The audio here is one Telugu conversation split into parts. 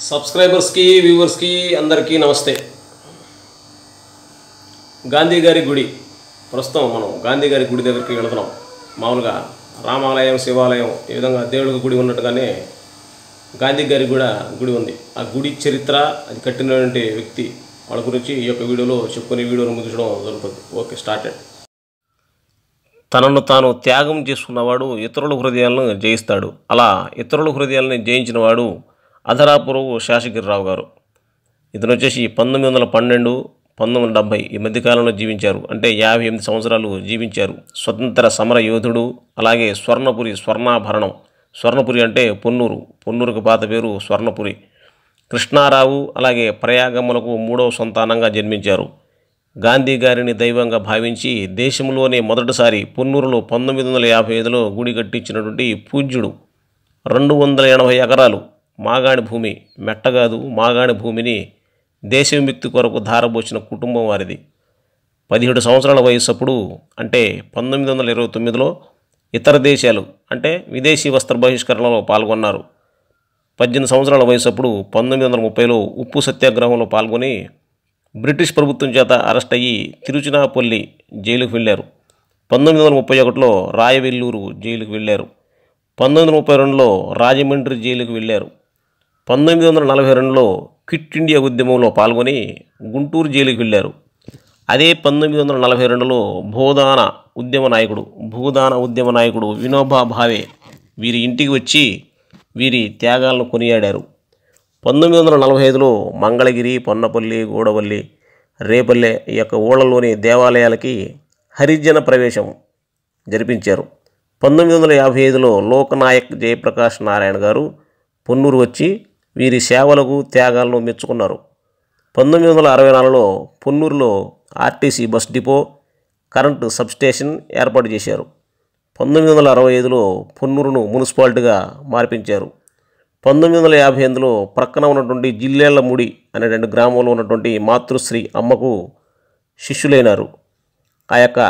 సబ్స్క్రైబర్స్ కి వ్యూవర్స్ కి అందరికీ నమస్తే. గాంధీ గారి గుడి ప్రస్తుతం మనం గాంధీ గారి గుడి దగ్గరికి వెళ్తున్నాం. మామూలుగా రామాలయం శివాలయం ఈ విధంగా దేవుడికి గుడి ఉన్నట్టుగానే గాంధీ గారి కూడా గుడి ఉంది. ఆ గుడి చరిత్ర అది కట్టినటువంటి వ్యక్తి వాళ్ళ గురించి ఈ యొక్క వీడియోలో చెప్పుకునే వీడియోను ముగించడం జరుగుతుంది. Okay, started. తనను తాను త్యాగం చేసుకున్నవాడు ఇతరుల హృదయాలను జయిస్తాడు. అలా ఇతరుల హృదయాలను జయించిన వాడు అధరాపురపు శేషగిరిరావు గారు. ఇతను వచ్చేసి 1912, 1970 ఈ మధ్యకాలంలో జీవించారు. అంటే 58 సంవత్సరాలు జీవించారు. స్వతంత్ర సమర యోధుడు. అలాగే స్వర్ణపురి, స్వర్ణాభరణం. స్వర్ణపురి అంటే పొన్నూరు, పొన్నూరుకు పాత పేరు స్వర్ణపురి. కృష్ణారావు అలాగే ప్రయాగమ్మలకు 3వ సంతానంగా జన్మించారు. గాంధీ గారిని దైవంగా భావించి దేశంలోనే మొదటిసారి పొన్నూరులో 1955లో గుడి కట్టించినటువంటి పూజ్యుడు. 280 ఎకరాలు మాగాణి భూమి, మెట్టగాదు మాగాణి భూమిని దేశ విముక్తి కొరకు ధారపోసిన కుటుంబం వారిది. 17 సంవత్సరాల వయస్సప్పుడు అంటే 1929లో ఇతర దేశాలు అంటే విదేశీ వస్త్ర బహిష్కరణలో పాల్గొన్నారు. 18 సంవత్సరాల వయస్సప్పుడు 1930లో ఉప్పు సత్యాగ్రహంలో పాల్గొని బ్రిటిష్ ప్రభుత్వం చేత అరెస్ట్ అయ్యి తిరుచినాపల్లి జైలుకు వెళ్ళారు. 1931లో రాయవెల్లూరు జైలుకు వెళ్ళారు. 1932లో రాజమండ్రి జైలుకు వెళ్ళారు. 1942లో క్విట్ ఇండియా ఉద్యమంలో పాల్గొని గుంటూరు జైలుకు వెళ్ళారు. అదే 1942లో భూదాన ఉద్యమ నాయకుడు వినోబా భావే వీరి ఇంటికి వచ్చి వీరి త్యాగాలను కొనియాడారు. 1945లో మంగళగిరి, పొన్నపల్లి, గూడవల్లి, రేపల్లె ఈ యొక్క ఊళ్ళలోని దేవాలయాలకి హరిజన ప్రవేశం జరిపించారు. 1955లో లోకనాయక్ జయప్రకాష్ నారాయణ గారు పొన్నూరు వచ్చి వీరి సేవలకు త్యాగాలను మెచ్చుకున్నారు. 1964లో పొన్నూరులో RTC bus depot, current substation ఏర్పాటు చేశారు. 1965లో పొన్నూరును మున్సిపాలిటీగా మార్పించారు. 1958లో ప్రక్కన ఉన్నటువంటి జిల్లేళ్లముడి అనే 2 గ్రామంలో ఉన్నటువంటి మాతృశ్రీ అమ్మకు శిష్యులైనారు. ఆ యొక్క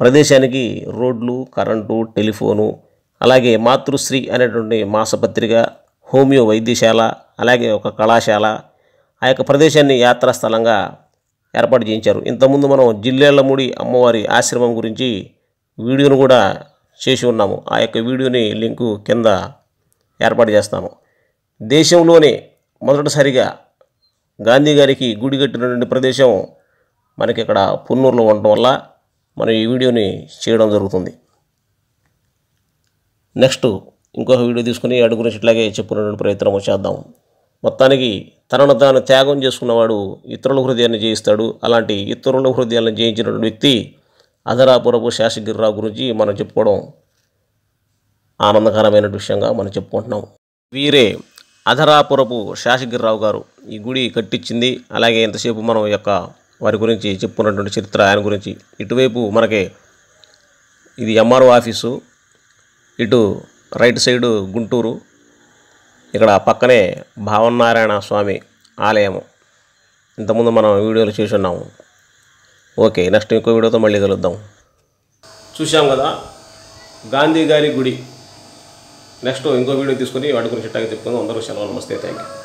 ప్రదేశానికి రోడ్లు, కరెంటు, టెలిఫోను, అలాగే మాతృశ్రీ అనేటువంటి మాసపత్రిక, హోమియో వైద్యశాల, అలాగే ఒక కళాశాల ఆ యొక్క ప్రదేశాన్ని యాత్రాస్థలంగా ఏర్పాటు చేయించారు. ఇంతకుముందు మనం జిల్లేళ్లముడి అమ్మవారి ఆశ్రమం గురించి వీడియోను కూడా చేసి ఉన్నాము. ఆ యొక్క వీడియోని లింకు కింద ఏర్పాటు చేస్తాను. దేశంలోనే మొదటిసారిగా గాంధీ గారికి గుడి కట్టినటువంటి ప్రదేశం మనకి ఇక్కడ పొన్నూరులో ఉండటం వల్ల మనం ఈ వీడియోని చేయడం జరుగుతుంది. నెక్స్ట్ ఇంకొక వీడియో తీసుకుని అడుగు గురించి ఇట్లాగే చెప్పుకునేటువంటి ప్రయత్నం చేద్దాం. మొత్తానికి తనను తాను త్యాగం చేసుకున్నవాడు ఇతరుల హృదయాన్ని జయిస్తాడు. అలాంటి ఇతరుల హృదయాలను జయించినటువంటి వ్యక్తి అధరాపురపు శేషగిరిరావు గురించి మనం చెప్పుకోవడం ఆనందకరమైన విషయంగా మనం చెప్పుకుంటున్నాం. వీరే అధరాపురపు శేషగిరిరావు గారు ఈ గుడి కట్టించింది. అలాగే ఎంతసేపు మనం యొక్క వారి గురించి చెప్పుకున్నటువంటి చరిత్ర ఆయన గురించి. ఇటువైపు మనకి ఇది ఎంఆర్ఓ ఆఫీసు, ఇటు రైట్ సైడు గుంటూరు, ఇక్కడ పక్కనే భావనారాయణ స్వామి ఆలయము. ఇంతకుముందు మనం వీడియోలు చేసి ఉన్నాము. ఓకే, నెక్స్ట్ ఇంకో వీడియోతో మళ్ళీ కలుద్దాం. చూసాం కదా గాంధీ గారి గుడి. నెక్స్ట్ ఇంకో వీడియో తీసుకొని వాటి గురించి ఇట్టాగే చెప్పుకుందాం. అందరూ సెలవు. నమస్తే, థ్యాంక్ యూ.